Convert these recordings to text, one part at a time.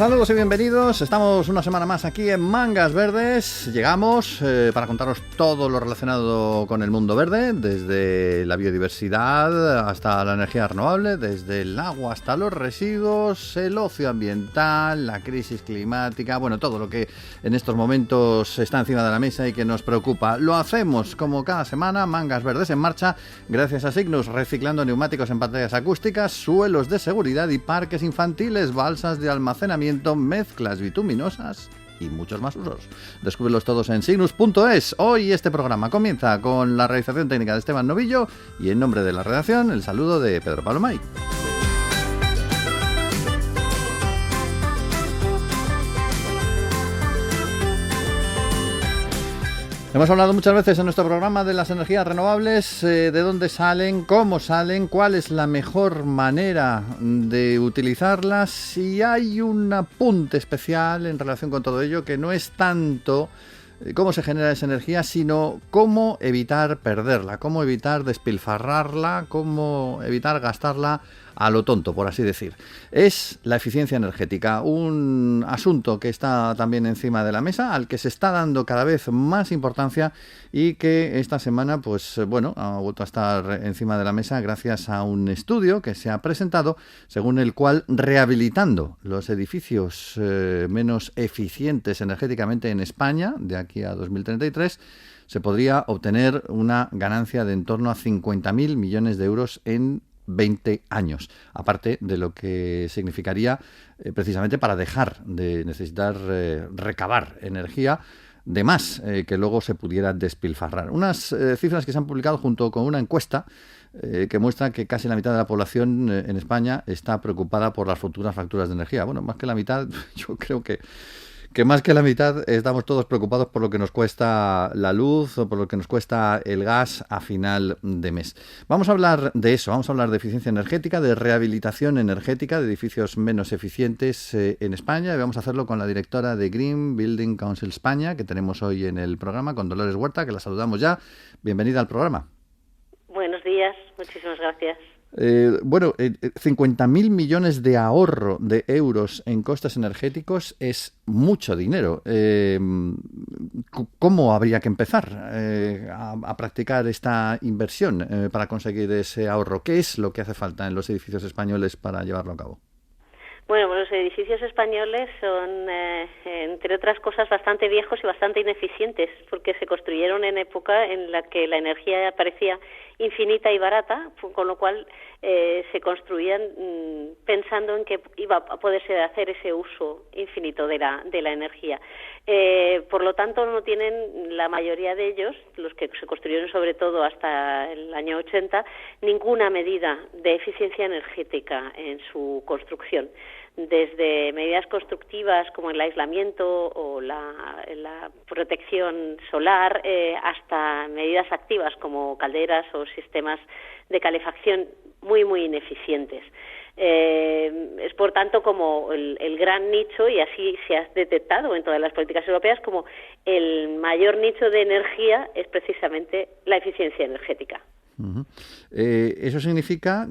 Saludos y bienvenidos. Estamos una semana más aquí en Mangas Verdes. Llegamos para contaros todo lo relacionado con el mundo verde, desde la biodiversidad hasta la energía renovable, desde el agua hasta los residuos, el ocio ambiental, la crisis climática, bueno, todo lo que en estos momentos está encima de la mesa y que nos preocupa. Lo hacemos como cada semana, Mangas Verdes en marcha, gracias a Cygnus, reciclando neumáticos en pantallas acústicas, suelos de seguridad y parques infantiles, balsas de almacenamiento, mezclas bituminosas y muchos más usos. Descúbrelos todos en cygnus.es. Hoy este programa comienza con la realización técnica de Esteban Novillo y en nombre de la redacción el saludo de Pedro Palomay. Hemos hablado muchas veces en nuestro programa de las energías renovables, de dónde salen, cómo salen, cuál es la mejor manera de utilizarlas, y hay un apunte especial en relación con todo ello que no es tanto cómo se genera esa energía, sino cómo evitar perderla, cómo evitar despilfarrarla, cómo evitar gastarla a lo tonto, por así decir. Es la eficiencia energética, un asunto que está también encima de la mesa, al que se está dando cada vez más importancia y que esta semana, pues bueno, ha vuelto a estar encima de la mesa gracias a un estudio que se ha presentado, según el cual rehabilitando los edificios menos eficientes energéticamente en España, de aquí a 2033, se podría obtener una ganancia de en torno a 50.000 millones de euros en 20 años, aparte de lo que significaría precisamente para dejar de necesitar recabar energía de más que luego se pudiera despilfarrar. Unas cifras que se han publicado junto con una encuesta que muestra que casi la mitad de la población en España está preocupada por las futuras facturas de energía. Bueno, más que la mitad, yo creo que más que la mitad estamos todos preocupados por lo que nos cuesta la luz o por lo que nos cuesta el gas a final de mes. Vamos a hablar de eso, vamos a hablar de eficiencia energética, de rehabilitación energética de edificios menos eficientes en España, y vamos a hacerlo con la directora de Green Building Council España, que tenemos hoy en el programa, con Dolores Huerta, que la saludamos ya. Bienvenida al programa. Buenos días, muchísimas gracias. 50.000 millones de ahorro de euros en costes energéticos es mucho dinero. ¿Cómo habría que empezar a practicar esta inversión para conseguir ese ahorro? ¿Qué es lo que hace falta en los edificios españoles para llevarlo a cabo? Bueno, los edificios españoles son, entre otras cosas, bastante viejos y bastante ineficientes, porque se construyeron en época en la que la energía parecía infinita y barata, con lo cual se construían pensando en que iba a poderse hacer ese uso infinito de la energía. Por lo tanto, no tienen la mayoría de ellos, los que se construyeron sobre todo hasta el año 80, ninguna medida de eficiencia energética en su construcción. Desde medidas constructivas como el aislamiento o la protección solar, hasta medidas activas como calderas o sistemas de calefacción muy, muy ineficientes. Es por tanto como el gran nicho, y así se ha detectado en todas las políticas europeas, como el mayor nicho de energía es precisamente la eficiencia energética. Uh-huh. Eso significa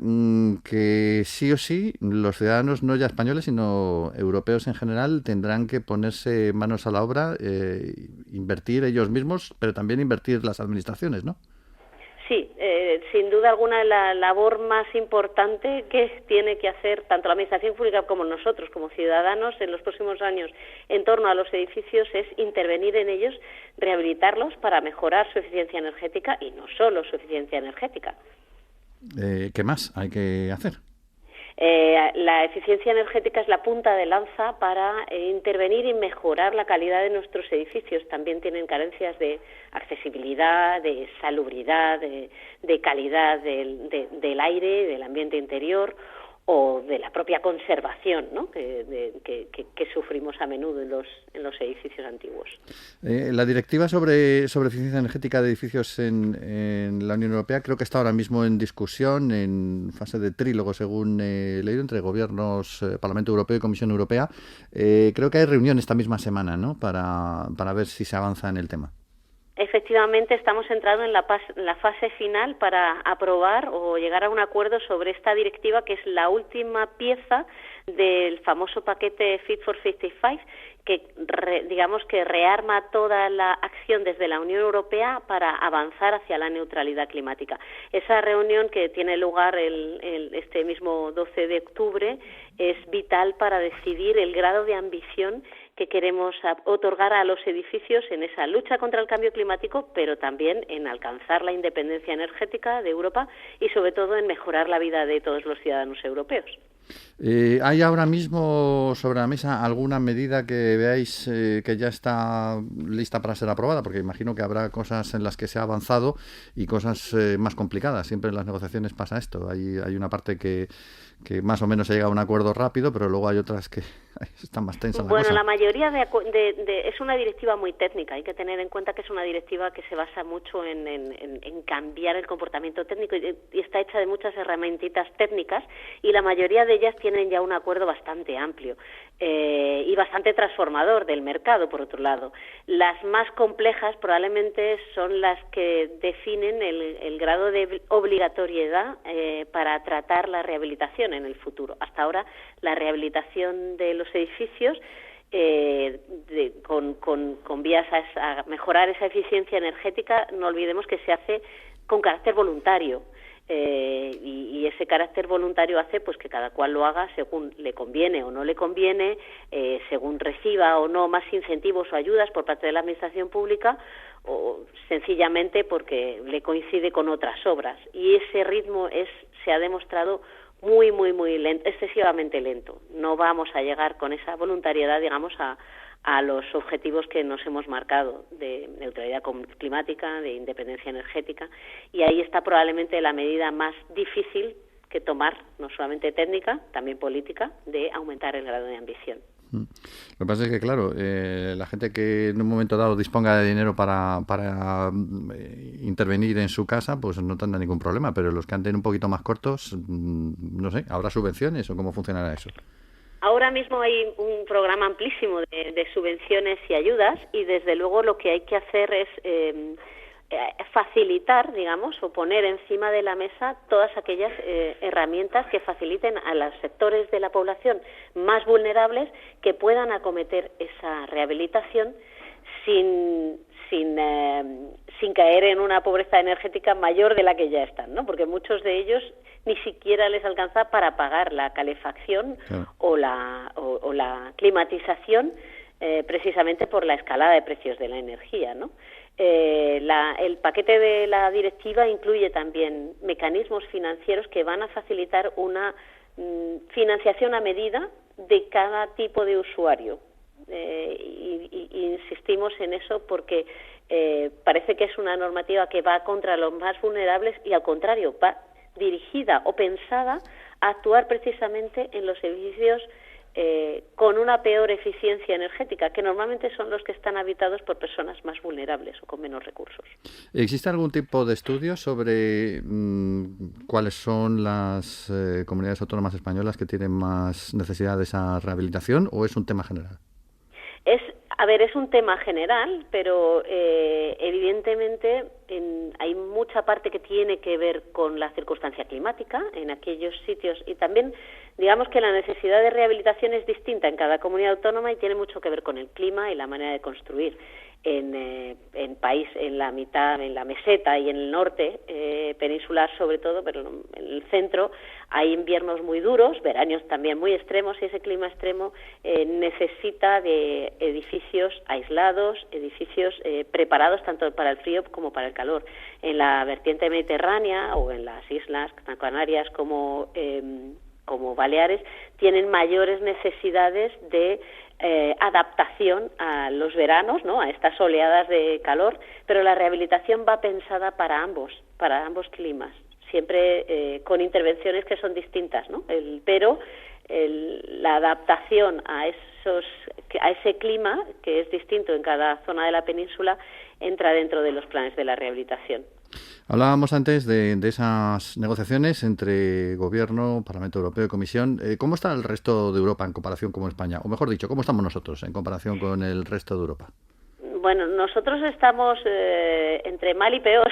que sí o sí los ciudadanos, no ya españoles sino europeos en general, tendrán que ponerse manos a la obra, invertir ellos mismos, pero también invertir las administraciones, ¿no? Sí, sin duda alguna la labor más importante que tiene que hacer tanto la Administración Pública como nosotros, como ciudadanos, en los próximos años en torno a los edificios es intervenir en ellos, rehabilitarlos para mejorar su eficiencia energética y no solo su eficiencia energética. ¿Qué más hay que hacer? La eficiencia energética es la punta de lanza para intervenir y mejorar la calidad de nuestros edificios. También tienen carencias de accesibilidad, de salubridad, de calidad del aire, del ambiente interior o de la propia conservación, ¿no? que sufrimos a menudo en los edificios antiguos. La directiva sobre eficiencia energética de edificios en la Unión Europea creo que está ahora mismo en discusión, en fase de trílogo, según he leído, entre gobiernos, Parlamento Europeo y Comisión Europea. Creo que hay reunión esta misma semana, ¿no?, para ver si se avanza en el tema. efectivamente estamos entrando en la fase final para aprobar o llegar a un acuerdo sobre esta directiva, que es la última pieza del famoso paquete Fit for 55, que digamos que rearma toda la acción desde la Unión Europea para avanzar hacia la neutralidad climática. Esa reunión, que tiene lugar este mismo 12 de octubre, es vital para decidir el grado de ambición que queremos otorgar a los edificios en esa lucha contra el cambio climático, pero también en alcanzar la independencia energética de Europa y sobre todo en mejorar la vida de todos los ciudadanos europeos. ¿Hay ahora mismo sobre la mesa alguna medida que veáis que ya está lista para ser aprobada? Porque imagino que habrá cosas en las que se ha avanzado y cosas más complicadas. Siempre en las negociaciones pasa esto. Hay una parte que más o menos se llega a un acuerdo rápido, pero luego hay otras que están más tensas. Bueno, la mayoría es una directiva muy técnica. Hay que tener en cuenta que es una directiva que se basa mucho en cambiar el comportamiento técnico y está hecha de muchas herramientitas técnicas, y la mayoría de ellas tienen ya un acuerdo bastante amplio y bastante transformador del mercado, por otro lado. Las más complejas probablemente son las que definen el grado de obligatoriedad para tratar la rehabilitación en el futuro. Hasta ahora, la rehabilitación de los edificios con vías a mejorar esa eficiencia energética, no olvidemos que se hace con carácter voluntario. Y ese carácter voluntario hace pues que cada cual lo haga según le conviene o no le conviene, según reciba o no más incentivos o ayudas por parte de la administración pública, o sencillamente porque le coincide con otras obras. Y ese ritmo se ha demostrado muy lento, excesivamente lento. No vamos a llegar con esa voluntariedad, digamos, a los objetivos que nos hemos marcado de neutralidad climática, de independencia energética, y ahí está probablemente la medida más difícil que tomar, no solamente técnica, también política, de aumentar el grado de ambición. Lo que pasa es que, claro, la gente que en un momento dado disponga de dinero para intervenir en su casa, pues no tendrá ningún problema, pero los que anden un poquito más cortos, no sé, ¿habrá subvenciones o cómo funcionará eso? Ahora mismo hay un programa amplísimo de subvenciones y ayudas, y desde luego lo que hay que hacer es facilitar, digamos, o poner encima de la mesa todas aquellas herramientas que faciliten a los sectores de la población más vulnerables que puedan acometer esa rehabilitación sin caer en una pobreza energética mayor de la que ya están, ¿no? Porque muchos de ellos ni siquiera les alcanza para pagar la calefacción, claro, o la climatización, precisamente por la escalada de precios de la energía, ¿no? El paquete de la directiva incluye también mecanismos financieros que van a facilitar una financiación a medida de cada tipo de usuario. Y insistimos en eso porque parece que es una normativa que va contra los más vulnerables y, al contrario, va dirigida o pensada a actuar precisamente en los edificios con una peor eficiencia energética, que normalmente son los que están habitados por personas más vulnerables o con menos recursos. ¿Existe algún tipo de estudio sobre cuáles son las comunidades autónomas españolas que tienen más necesidad de esa rehabilitación, o es un tema general? Es un tema general, pero evidentemente hay mucha parte que tiene que ver con la circunstancia climática en aquellos sitios, y también digamos que la necesidad de rehabilitación es distinta en cada comunidad autónoma y tiene mucho que ver con el clima y la manera de construir. En país, en la mitad, en la meseta y en el norte peninsular sobre todo, pero en el centro hay inviernos muy duros, veranos también muy extremos, y ese clima extremo necesita de edificios aislados, edificios preparados tanto para el frío como para el calor. En la vertiente mediterránea o en las islas Canarias como Baleares tienen mayores necesidades de adaptación a los veranos, ¿no?, a estas oleadas de calor, pero la rehabilitación va pensada para ambos climas, siempre con intervenciones que son distintas, ¿no? La adaptación a ese clima, que es distinto en cada zona de la península, entra dentro de los planes de la rehabilitación. Hablábamos antes de esas negociaciones entre Gobierno, Parlamento Europeo y Comisión. ¿Cómo está el resto de Europa en comparación con España? O mejor dicho, ¿cómo estamos nosotros en comparación con el resto de Europa? Bueno, nosotros estamos entre mal y peor.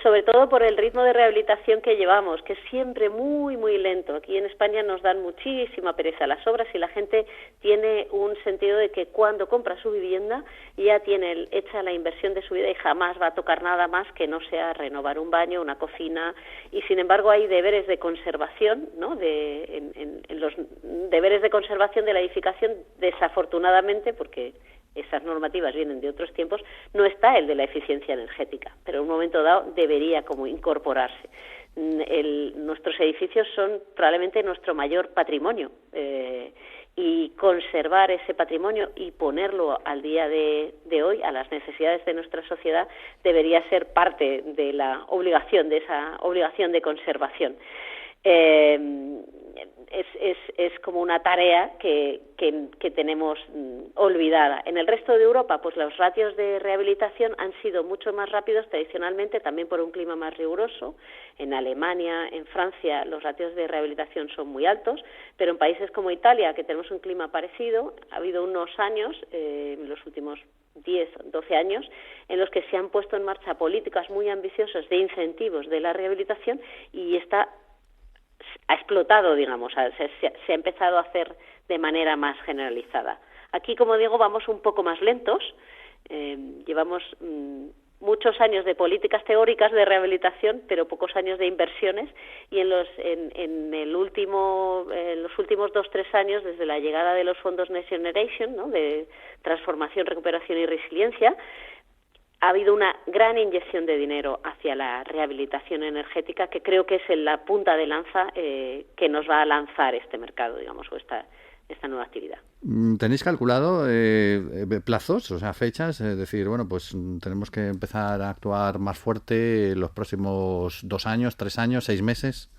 Sobre todo por el ritmo de rehabilitación que llevamos, que es siempre muy, muy lento. Aquí en España nos dan muchísima pereza las obras y la gente tiene un sentido de que cuando compra su vivienda ya tiene hecha la inversión de su vida y jamás va a tocar nada más que no sea renovar un baño, una cocina, y sin embargo hay deberes de conservación, ¿no? En los deberes de conservación de la edificación, desafortunadamente, porque esas normativas vienen de otros tiempos, no está el de la eficiencia energética, pero en un momento dado debería como incorporarse. Nuestros edificios son probablemente nuestro mayor patrimonio y conservar ese patrimonio y ponerlo al día de hoy a las necesidades de nuestra sociedad debería ser parte de la obligación, de esa obligación de conservación. Es como una tarea que tenemos olvidada. En el resto de Europa, pues los ratios de rehabilitación han sido mucho más rápidos tradicionalmente, también por un clima más riguroso. En Alemania, en Francia, los ratios de rehabilitación son muy altos, pero en países como Italia, que tenemos un clima parecido, ha habido unos años, en los últimos 10, 12 años, en los que se han puesto en marcha políticas muy ambiciosas de incentivos de la rehabilitación y ha explotado, digamos, se ha empezado a hacer de manera más generalizada. Aquí, como digo, vamos un poco más lentos, llevamos muchos años de políticas teóricas de rehabilitación, pero pocos años de inversiones, y en los últimos 2-3 años, desde la llegada de los fondos Next Generation, ¿no?, de transformación, recuperación y resiliencia, ha habido una gran inyección de dinero hacia la rehabilitación energética, que creo que es la punta de lanza que nos va a lanzar este mercado, digamos, o esta nueva actividad. ¿Tenéis calculado plazos, o sea, fechas? Es decir, bueno, pues tenemos que empezar a actuar más fuerte los próximos 2 años, 3 años, 6 meses.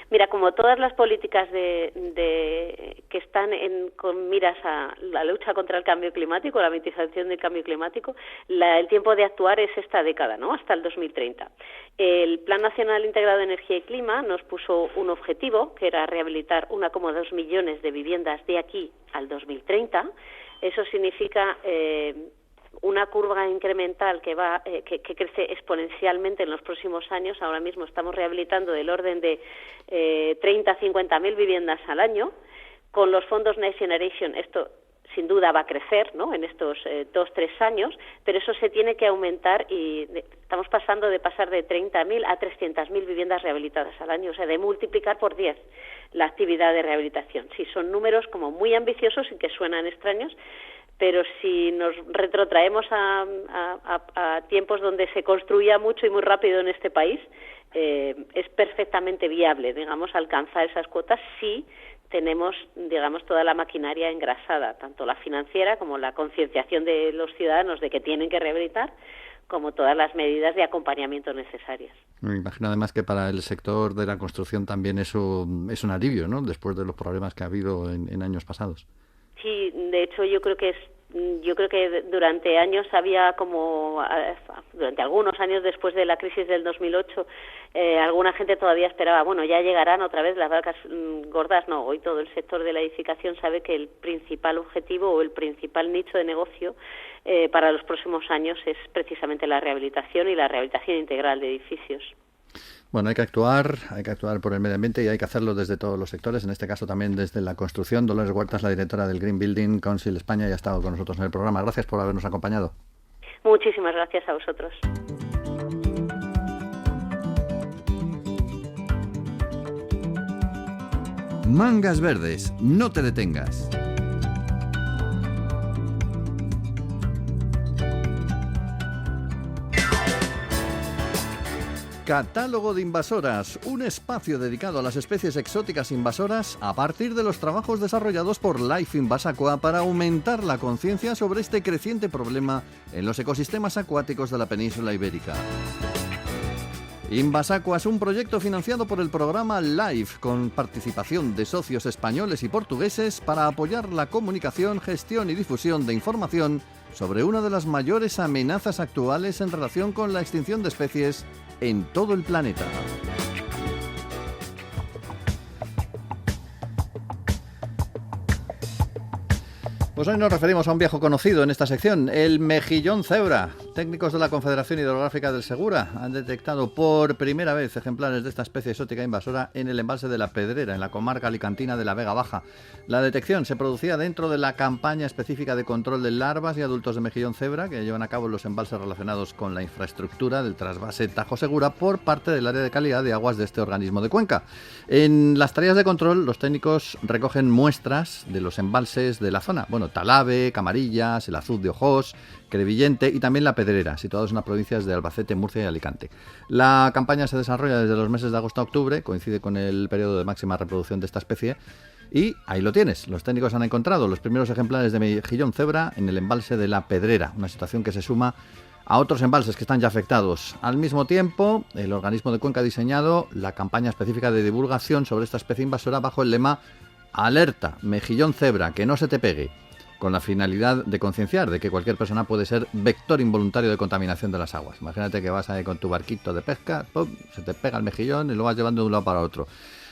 Mira, como todas las políticas que están con miras a la lucha contra el cambio climático, la mitigación del cambio climático, el tiempo de actuar es esta década, ¿no?, hasta el 2030. El Plan Nacional Integrado de Energía y Clima nos puso un objetivo, que era rehabilitar 1,2 millones de viviendas de aquí al 2030. Eso significa una curva incremental que crece exponencialmente en los próximos años. Ahora mismo estamos rehabilitando del orden de 30 a 50.000 viviendas al año. Con los fondos Next Generation esto sin duda va a crecer, ¿no?, en estos 2-3 años, pero eso se tiene que aumentar y estamos pasando de pasar de 30.000 a 300.000 viviendas rehabilitadas al año, o sea, de multiplicar por 10 la actividad de rehabilitación. Sí, son números como muy ambiciosos y que suenan extraños, pero si nos retrotraemos a tiempos donde se construía mucho y muy rápido en este país, es perfectamente viable, digamos, alcanzar esas cuotas si tenemos, digamos, toda la maquinaria engrasada, tanto la financiera como la concienciación de los ciudadanos de que tienen que rehabilitar, como todas las medidas de acompañamiento necesarias. Me imagino además que para el sector de la construcción también eso es un alivio, ¿no?, después de los problemas que ha habido en años pasados. Sí, de hecho yo creo que durante años durante algunos años después de la crisis del 2008, alguna gente todavía esperaba, bueno, ya llegarán otra vez las vacas gordas. No, hoy todo el sector de la edificación sabe que el principal objetivo o el principal nicho de negocio para los próximos años es precisamente la rehabilitación y la rehabilitación integral de edificios. Bueno, hay que actuar por el medio ambiente y hay que hacerlo desde todos los sectores, en este caso también desde la construcción. Dolores Huertas, la directora del Green Building Council España, ya ha estado con nosotros en el programa. Gracias por habernos acompañado. Muchísimas gracias a vosotros. Mangas Verdes, no te detengas. Catálogo de invasoras, un espacio dedicado a las especies exóticas invasoras a partir de los trabajos desarrollados por Life Invasacua para aumentar la conciencia sobre este creciente problema en los ecosistemas acuáticos de la península ibérica. Invasacua es un proyecto financiado por el programa LIFE con participación de socios españoles y portugueses para apoyar la comunicación, gestión y difusión de información sobre una de las mayores amenazas actuales en relación con la extinción de especies en todo el planeta. Pues hoy nos referimos a un viejo conocido en esta sección, el mejillón cebra. Técnicos de la Confederación Hidrográfica del Segura han detectado por primera vez ejemplares de esta especie exótica invasora en el embalse de La Pedrera, en la comarca alicantina de la Vega Baja. La detección se producía dentro de la campaña específica de control de larvas y adultos de mejillón cebra que llevan a cabo los embalses relacionados con la infraestructura del trasvase Tajo Segura por parte del área de calidad de aguas de este organismo de Cuenca. En las tareas de control, los técnicos recogen muestras de los embalses de la zona. Talave, Camarillas, el Azud de Ojós, Crevillente y también La Pedrera, situados en las provincias de Albacete, Murcia y Alicante. La campaña se desarrolla desde los meses de agosto a octubre, coincide con el periodo de máxima reproducción de esta especie. Y ahí lo tienes, los técnicos han encontrado los primeros ejemplares de mejillón cebra en el embalse de La Pedrera, una situación que se suma a otros embalses que están ya afectados. Al mismo tiempo, el organismo de Cuenca ha diseñado la campaña específica de divulgación sobre esta especie invasora bajo el lema Alerta, mejillón cebra, que no se te pegue, con la finalidad de concienciar de que cualquier persona puede ser vector involuntario de contaminación de las aguas. Imagínate que vas ahí con tu barquito de pesca, ¡pum!, se te pega el mejillón y lo vas llevando de un lado para otro.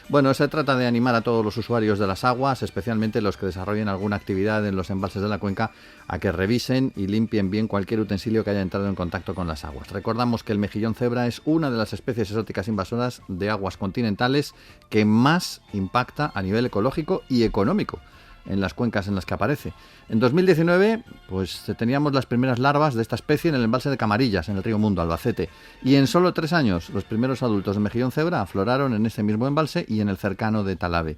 Bueno, se trata de animar a todos los usuarios de las aguas, especialmente los que desarrollen alguna actividad en los embalses de la cuenca, a que revisen y limpien bien cualquier utensilio que haya entrado en contacto con las aguas. Recordamos que el mejillón cebra es una de las especies exóticas invasoras de aguas continentales que más impacta a nivel ecológico y económico en las cuencas en las que aparece. En 2019, pues teníamos las primeras larvas de esta especie en el embalse de Camarillas, en el río Mundo, Albacete, y en solo 3 años los primeros adultos de mejillón cebra afloraron en ese mismo embalse y en el cercano de Talave.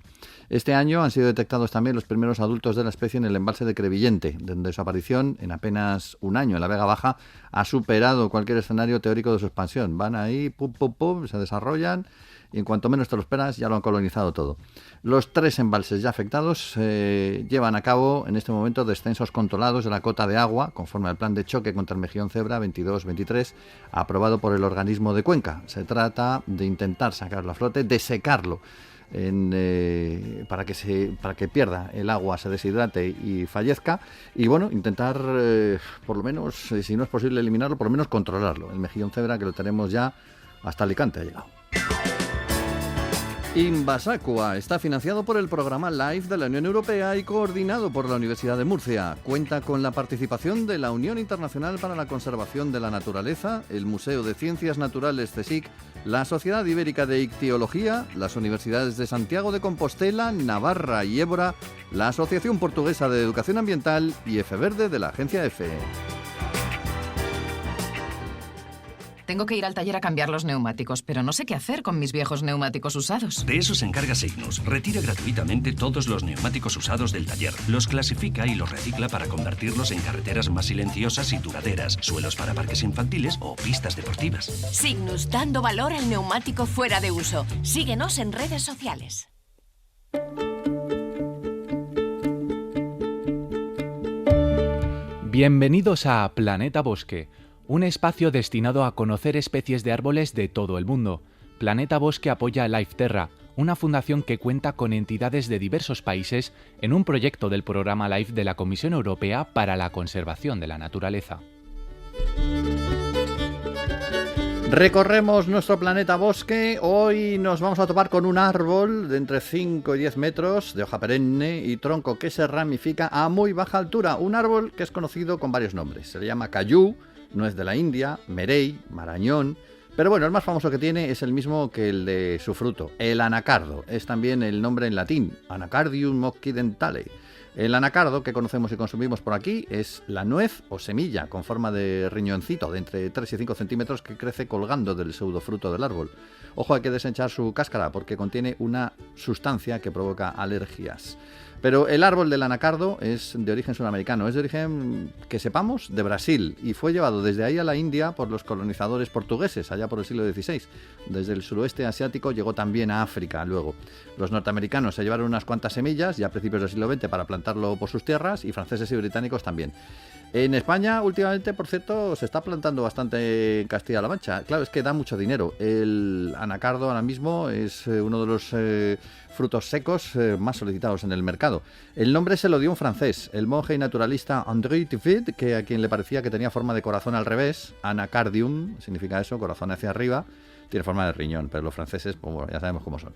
Este año han sido detectados también los primeros adultos de la especie en el embalse de Crevillente, donde su aparición en apenas un año en la Vega Baja ha superado cualquier escenario teórico de su expansión. Van ahí, pum, pum, pum, se desarrollan y en cuanto menos te lo esperas ya lo han colonizado todo. Los 3 embalses ya afectados llevan a cabo en este momento descensos controlados de la cota de agua conforme al plan de choque contra el mejillón cebra 22-23 aprobado por el organismo de Cuenca. Se trata de intentar sacarlo a flote, de secarlo para que pierda el agua, se deshidrate y fallezca, y bueno, intentar por lo menos, si no es posible eliminarlo, por lo menos controlarlo. El mejillón cebra, que lo tenemos ya hasta Alicante, ha llegado. Invasacua está financiado por el programa LIFE de la Unión Europea y coordinado por la Universidad de Murcia. Cuenta con la participación de la Unión Internacional para la Conservación de la Naturaleza, el Museo de Ciencias Naturales CSIC, la Sociedad Ibérica de Ictiología, las Universidades de Santiago de Compostela, Navarra y Évora, la Asociación Portuguesa de Educación Ambiental y EFE-Verde de la agencia EFE. Tengo que ir al taller a cambiar los neumáticos, pero no sé qué hacer con mis viejos neumáticos usados. De eso se encarga Signus. Retira gratuitamente todos los neumáticos usados del taller. Los clasifica y los recicla para convertirlos en carreteras más silenciosas y duraderas, suelos para parques infantiles o pistas deportivas. Signus, dando valor al neumático fuera de uso. Síguenos en redes sociales. Bienvenidos a Planeta Bosque, un espacio destinado a conocer especies de árboles de todo el mundo. Planeta Bosque apoya a LifeTerra, una fundación que cuenta con entidades de diversos países en un proyecto del programa LIFE de la Comisión Europea para la Conservación de la Naturaleza. Recorremos nuestro planeta bosque. Hoy nos vamos a topar con un árbol de entre 5 y 10 metros, de hoja perenne y tronco que se ramifica a muy baja altura. Un árbol que es conocido con varios nombres. Se le llama cayú, no es de la India, merey, marañón. Pero bueno, el más famoso que tiene es el mismo que el de su fruto, el anacardo. Es también el nombre en latín, Anacardium occidentale. El anacardo que conocemos y consumimos por aquí es la nuez o semilla con forma de riñoncito de entre 3 y 5 centímetros que crece colgando del pseudofruto del árbol. Ojo, hay que desechar su cáscara porque contiene una sustancia que provoca alergias. Pero el árbol del anacardo es de origen sudamericano, es de origen, que sepamos, de Brasil, y fue llevado desde ahí a la India por los colonizadores portugueses, allá por el siglo XVI. Desde el suroeste asiático llegó también a África luego. Los norteamericanos se llevaron unas cuantas semillas ya a principios del siglo XX para plantarlo por sus tierras, y franceses y británicos también. En España, últimamente, por cierto, se está plantando bastante en Castilla-La Mancha. Claro, es que da mucho dinero. El anacardo ahora mismo es uno de los frutos secos más solicitados en el mercado. El nombre se lo dio un francés, el monje y naturalista André Tifid, que a quien le parecía que tenía forma de corazón al revés, anacardium, significa eso, corazón hacia arriba. tiene forma de riñón, pero los franceses, pues bueno, ya sabemos cómo son.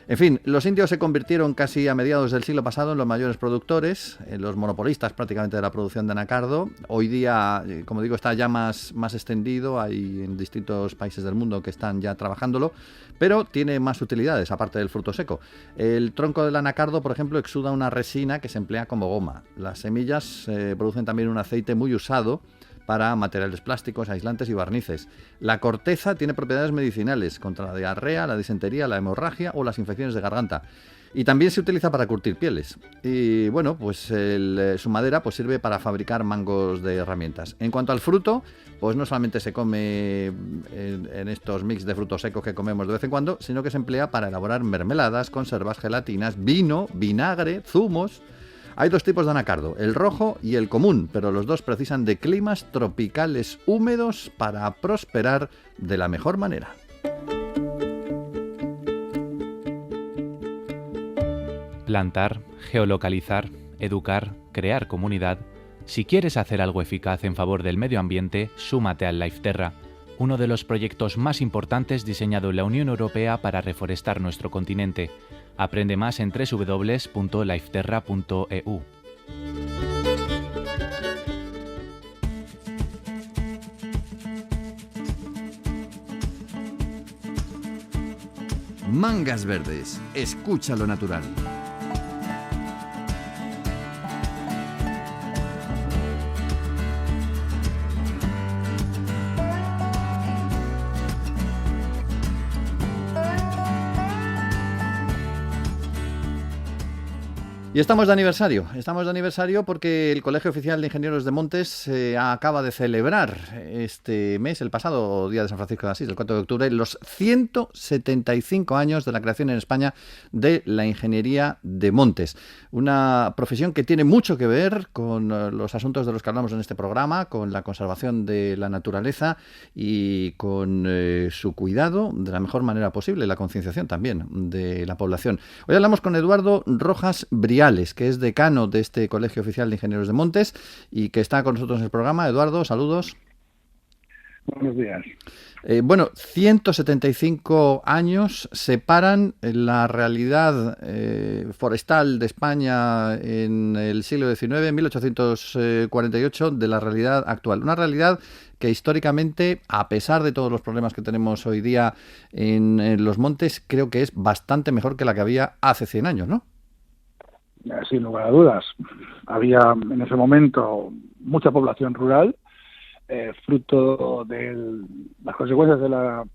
En fin, los indios se convirtieron casi a mediados del siglo pasado en los mayores productores, en los monopolistas prácticamente de la producción de anacardo. Hoy día, como digo, está ya más extendido, hay en distintos países del mundo que están ya trabajándolo, pero tiene más utilidades aparte del fruto seco. El tronco del anacardo, por ejemplo, exuda una resina que se emplea como goma. Las semillas producen también un aceite muy usado para materiales plásticos, aislantes y barnices. La corteza tiene propiedades medicinales contra la diarrea, la disentería, la hemorragia o las infecciones de garganta. Y también se utiliza para curtir pieles. Y bueno, pues su madera pues sirve para fabricar mangos de herramientas. En cuanto al fruto, pues no solamente se come en estos mix de frutos secos que comemos de vez en cuando, sino que se emplea para elaborar mermeladas, conservas, gelatinas, vino, vinagre, zumos. Hay dos tipos de anacardo, el rojo y el común, pero los dos precisan de climas tropicales húmedos para prosperar de la mejor manera. Plantar, geolocalizar, educar, crear comunidad. Si quieres hacer algo eficaz en favor del medio ambiente, súmate al Lifeterra, uno de los proyectos más importantes diseñado en la Unión Europea para reforestar nuestro continente. Aprende más en www.lifeterra.eu. Mangas verdes, escucha lo natural. Y estamos de aniversario porque el Colegio Oficial de Ingenieros de Montes acaba de celebrar este mes, el pasado día de San Francisco de Asís, el 4 de octubre, los 175 años de la creación en España de la ingeniería de montes. Una profesión que tiene mucho que ver con los asuntos de los que hablamos en este programa, con la conservación de la naturaleza y con su cuidado de la mejor manera posible, la concienciación también de la población. Hoy hablamos con Eduardo Rojas Briales, que es decano de este Colegio Oficial de Ingenieros de Montes y que está con nosotros en el programa. Eduardo, saludos. Buenos días. 175 años separan la realidad forestal de España en el siglo XIX, 1848, de la realidad actual. Una realidad que históricamente, a pesar de todos los problemas que tenemos hoy día en los montes, creo que es bastante mejor que la que había hace 100 años, ¿no? Sin lugar a dudas. Había en ese momento mucha población rural, fruto de las consecuencias de las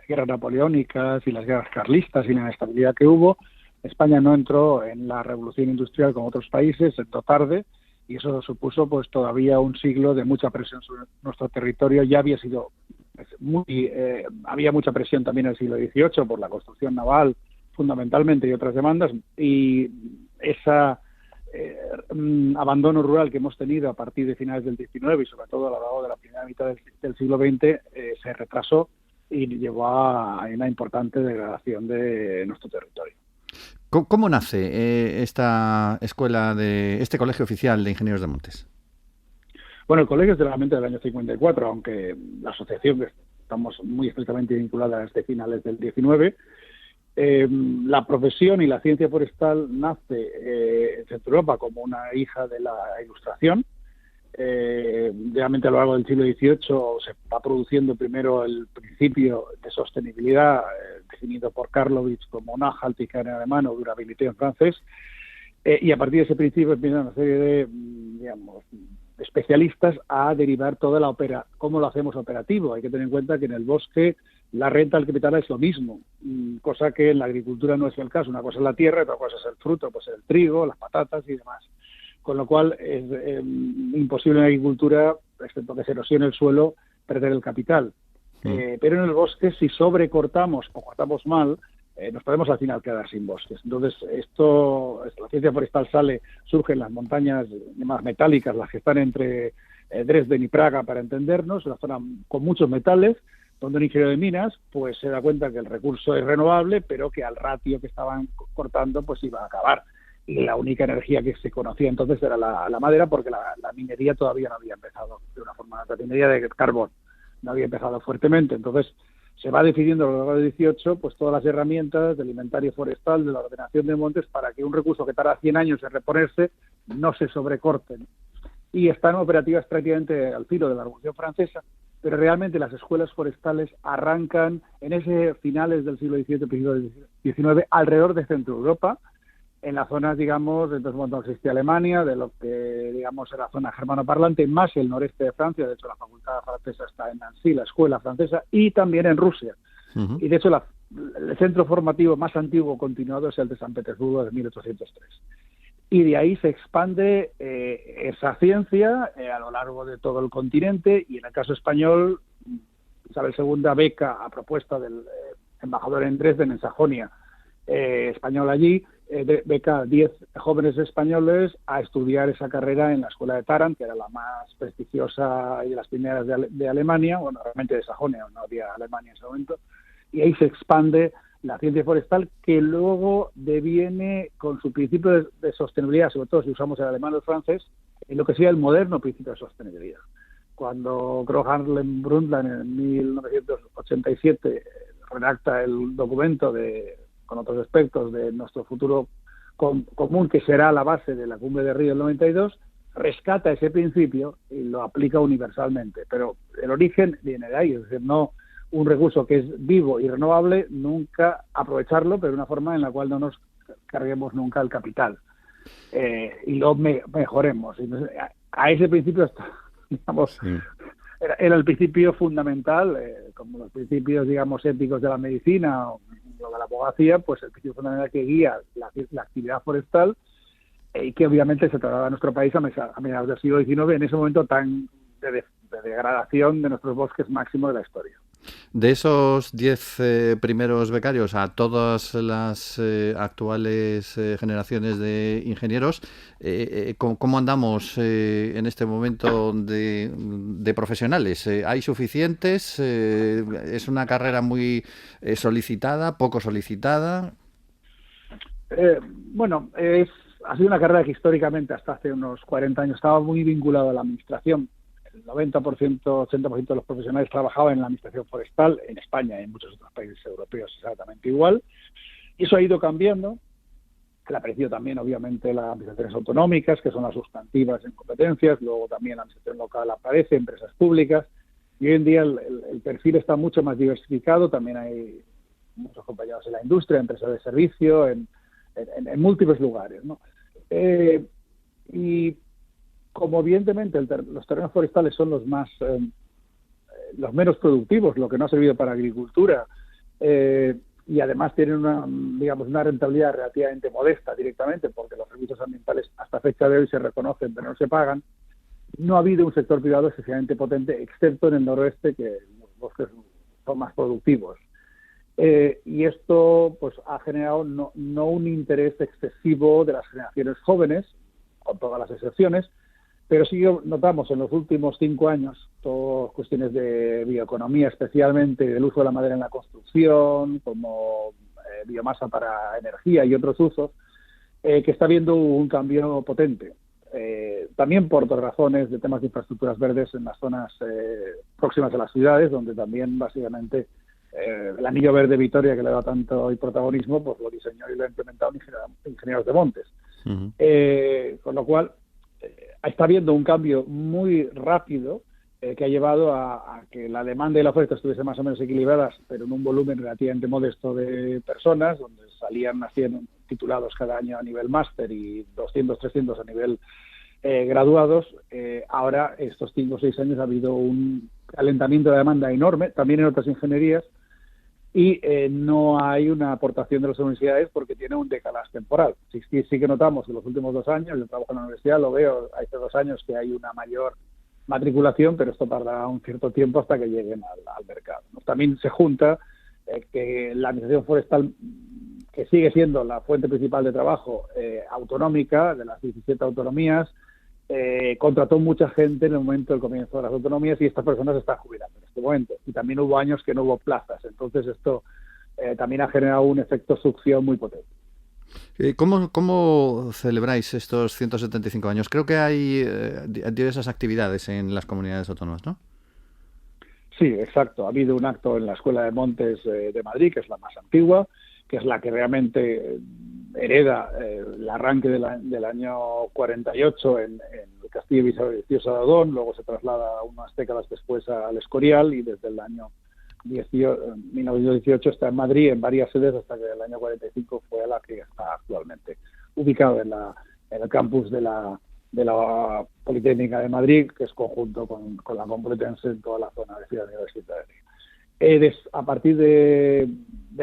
guerras napoleónicas y las guerras carlistas y la inestabilidad que hubo. España no entró en la revolución industrial como otros países, entró tarde, y eso supuso pues todavía un siglo de mucha presión sobre nuestro territorio. Ya había sido había mucha presión también en el siglo XVIII por la construcción naval, fundamentalmente, y otras demandas, y ese abandono rural que hemos tenido a partir de finales del XIX y sobre todo a lo largo de la primera mitad del siglo XX se retrasó y llevó a una importante degradación de nuestro territorio. ¿Cómo nace esta escuela, este Colegio Oficial de Ingenieros de Montes? Bueno, el colegio es realmente del año 54, aunque la asociación, que estamos muy estrictamente vinculadas desde finales del XIX. La profesión y la ciencia forestal nace en Centro Europa como una hija de la Ilustración. Realmente a lo largo del siglo XVIII se va produciendo primero el principio de sostenibilidad definido por Karlovich como Nachhaltigkeit en alemán o Durabilité en francés, y a partir de ese principio empiezan una serie de especialistas a derivar toda cómo lo hacemos operativo. Hay que tener en cuenta que en el bosque la renta del capital es lo mismo, cosa que en la agricultura no es el caso. Una cosa es la tierra, otra cosa es el fruto, pues el trigo, las patatas y demás. Con lo cual es imposible en la agricultura, excepto que se erosione el suelo, perder el capital. Pero en el bosque, si sobrecortamos o cortamos mal, nos podemos al final quedar sin bosques. Entonces, la ciencia forestal surge en las montañas más metálicas, las que están entre Dresden y Praga, para entendernos, una zona con muchos metales, donde un ingeniero de minas pues se da cuenta que el recurso es renovable, pero que al ratio que estaban cortando pues iba a acabar. Y la única energía que se conocía entonces era la madera, porque la minería todavía no había empezado de una forma, la minería de carbón no había empezado fuertemente. Entonces se va definiendo a lo largo del 18 pues todas las herramientas del inventario forestal, de la ordenación de montes, para que un recurso que tarda 100 años en reponerse no se sobrecorte, ¿no? Y están operativas prácticamente al filo de la Revolución Francesa, pero realmente las escuelas forestales arrancan en ese finales del siglo XVII, principios del XIX, alrededor de Centro Europa, en las zonas, digamos, entonces cuando existía Alemania, de lo que, digamos, era zona germanoparlante, más el noreste de Francia. De hecho, la facultad francesa está en Nancy, la escuela francesa, y también en Rusia. Uh-huh. Y de hecho, el centro formativo más antiguo continuado es el de San Petersburgo, de 1803. Y de ahí se expande esa ciencia a lo largo de todo el continente, y en el caso español, Isabel II beca a propuesta del embajador en Dresden, en Sajonia, español allí, beca a 10 jóvenes españoles a estudiar esa carrera en la escuela de Tarant, que era la más prestigiosa y de las primeras de Alemania, bueno, realmente de Sajonia, no había Alemania en ese momento, y ahí se expande la ciencia forestal, que luego deviene con su principio de sostenibilidad, sobre todo si usamos el alemán o el francés, en lo que sería el moderno principio de sostenibilidad. Cuando Gro Harlem Brundtland en 1987 redacta el documento con otros aspectos de nuestro futuro común, que será la base de la Cumbre de Río del 92, rescata ese principio y lo aplica universalmente. Pero el origen viene de ahí, es decir, no un recurso que es vivo y renovable, nunca aprovecharlo, pero de una forma en la cual no nos carguemos nunca el capital y lo mejoremos. Entonces, a ese principio, digamos, sí, era el principio fundamental, como los principios, digamos, éticos de la medicina o de la abogacía, pues el principio fundamental que guía la actividad forestal y que obviamente se traslada a nuestro país a mediados del siglo XIX, en ese momento tan de degradación de nuestros bosques máximo de la historia. De esos 10 primeros becarios a todas las actuales generaciones de ingenieros, ¿cómo andamos en este momento de profesionales? ¿Hay suficientes? ¿Es una carrera muy solicitada, poco solicitada? Bueno, ha sido una carrera que históricamente, hasta hace unos 40 años, estaba muy vinculada a la administración. El 90%, 80% de los profesionales trabajaban en la administración forestal, en España y en muchos otros países europeos exactamente igual. Y eso ha ido cambiando. Ha aparecido también, obviamente, las administraciones autonómicas, que son las sustantivas en competencias. Luego también la administración local aparece, empresas públicas. Y hoy en día el perfil está mucho más diversificado. También hay muchos compañeros en la industria, empresas de servicio, en múltiples lugares, ¿no? Y como evidentemente los terrenos forestales son los menos productivos, lo que no ha servido para agricultura, y además tienen una rentabilidad relativamente modesta directamente, porque los servicios ambientales hasta fecha de hoy se reconocen pero no se pagan, no ha habido un sector privado excesivamente potente, excepto en el noroeste, que los bosques son más productivos. Y esto pues ha generado no un interés excesivo de las generaciones jóvenes, con todas las excepciones, pero sí notamos en los últimos 5 años, todas cuestiones de bioeconomía, especialmente del uso de la madera en la construcción, como biomasa para energía y otros usos, que está habiendo un cambio potente. También por otras razones de temas de infraestructuras verdes en las zonas próximas a las ciudades, donde también básicamente el anillo verde Vitoria, que le da tanto protagonismo, pues lo diseñó y lo ha implementado ingenieros de montes. Uh-huh. Con lo cual está habiendo un cambio muy rápido que ha llevado a que la demanda y la oferta estuviesen más o menos equilibradas, pero en un volumen relativamente modesto de personas, donde salían 100 titulados cada año a nivel máster y 200, 300 a nivel graduados. Ahora, estos 5 o 6 años, ha habido un calentamiento de demanda enorme, también en otras ingenierías, y no hay una aportación de las universidades porque tiene un decalaje temporal. Sí que notamos que en los últimos 2 años, yo trabajo en la universidad, lo veo, hace 2 años que hay una mayor matriculación, pero esto tardará un cierto tiempo hasta que lleguen al mercado, ¿no? También se junta que la administración forestal, que sigue siendo la fuente principal de trabajo autonómica de las 17 autonomías, contrató mucha gente en el momento del comienzo de las autonomías, y estas personas están jubilando en este momento. Y también hubo años que no hubo plazas. Entonces esto también ha generado un efecto succión muy potente. ¿Cómo celebráis estos 175 años? Creo que hay diversas actividades en las comunidades autónomas, ¿no? Sí, exacto. Ha habido un acto en la Escuela de Montes de Madrid, que es la más antigua, que es la que realmente hereda el arranque del año 48 en el Castillo Vicioso de Odón, luego se traslada unas décadas después al Escorial y desde el año 1918 está en Madrid en varias sedes hasta que el año 45 fue a la que está actualmente ubicado en el campus de la Politécnica de Madrid, que es conjunto con la Complutense en toda la zona de Ciudad Universitaria. A partir de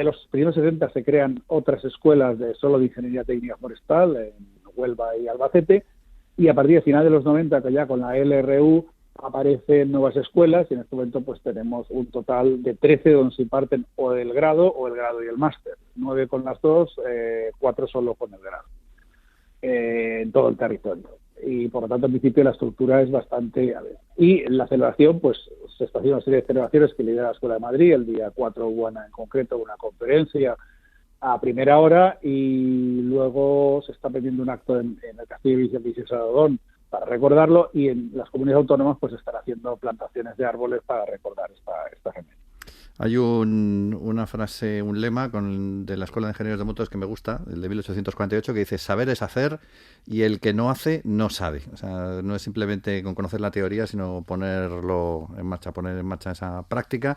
los primeros 70 se crean otras escuelas solo de ingeniería técnica forestal en Huelva y Albacete, y a partir de final de los 90, que ya con la LRU aparecen nuevas escuelas, y en este momento pues tenemos un total de 13 donde se imparten o el grado y el máster, 9 con las dos, 4 solo con el grado, en todo el territorio. Y por lo tanto, en principio, la estructura es bastante... Y la celebración, pues se está haciendo una serie de celebraciones que lidera la Escuela de Madrid. El día 4 hubo en concreto una conferencia a primera hora, y luego se está pendiendo un acto en el Castillo Vicioso de Odón para recordarlo, y en las comunidades autónomas pues están haciendo plantaciones de árboles para recordar esta gemencia. Hay una frase, un lema de la Escuela de Ingenieros de Motos que me gusta, el de 1848, que dice: saber es hacer, y el que no hace no sabe. O sea, no es simplemente con conocer la teoría, sino poner en marcha esa práctica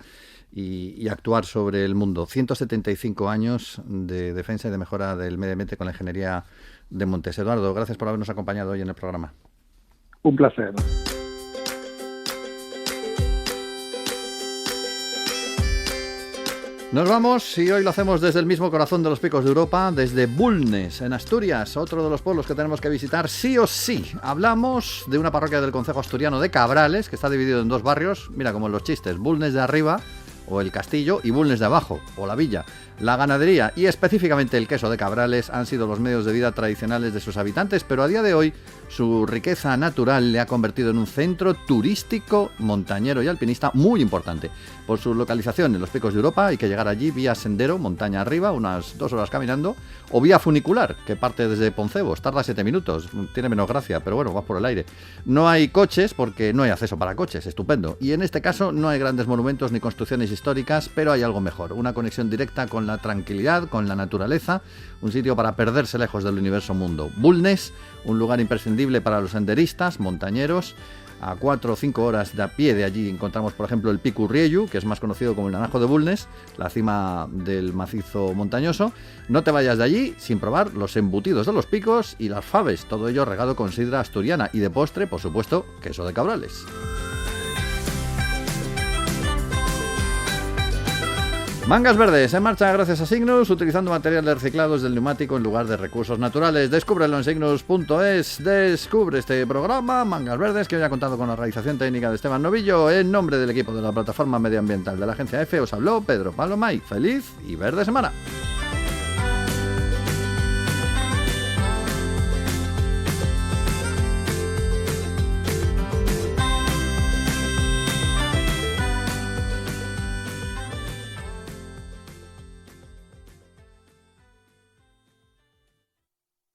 y actuar sobre el mundo. 175 años de defensa y de mejora del medio ambiente con la ingeniería de montes. Eduardo, gracias por habernos acompañado hoy en el programa. Un placer. Nos vamos, y hoy lo hacemos desde el mismo corazón de los picos de Europa, desde Bulnes, en Asturias, otro de los pueblos que tenemos que visitar sí o sí. Hablamos de una parroquia del concejo asturiano de Cabrales, que está dividido en dos barrios, mira como en los chistes: Bulnes de arriba, o el castillo, y Bulnes de abajo, o la villa. La ganadería y específicamente el queso de Cabrales han sido los medios de vida tradicionales de sus habitantes, pero a día de hoy su riqueza natural le ha convertido en un centro turístico, montañero y alpinista muy importante. Por su localización en los picos de Europa hay que llegar allí vía sendero, montaña arriba, unas 2 horas caminando, o vía funicular, que parte desde Poncebos, tarda 7 minutos, tiene menos gracia, pero bueno, vas por el aire. No hay coches porque no hay acceso para coches, estupendo. Y en este caso no hay grandes monumentos ni construcciones históricas, pero hay algo mejor, una conexión directa con la tranquilidad, con la naturaleza, un sitio para perderse lejos del universo mundo. Bulnes, un lugar imprescindible para los senderistas, montañeros. A 4 o 5 horas de a pie de allí encontramos, por ejemplo, el Pico Urriellu, que es más conocido como el Naranjo de Bulnes, la cima del macizo montañoso. No te vayas de allí sin probar los embutidos de los picos y las faves, todo ello regado con sidra asturiana, y de postre, por supuesto, queso de Cabrales. Mangas Verdes, en marcha gracias a Signus, utilizando materiales reciclados del neumático en lugar de recursos naturales. Descúbrelo en signus.es. Descubre este programa, Mangas Verdes, que hoy ha contado con la realización técnica de Esteban Novillo. En nombre del equipo de la plataforma medioambiental de la Agencia EFE os habló Pedro Palomay. Feliz y verde semana.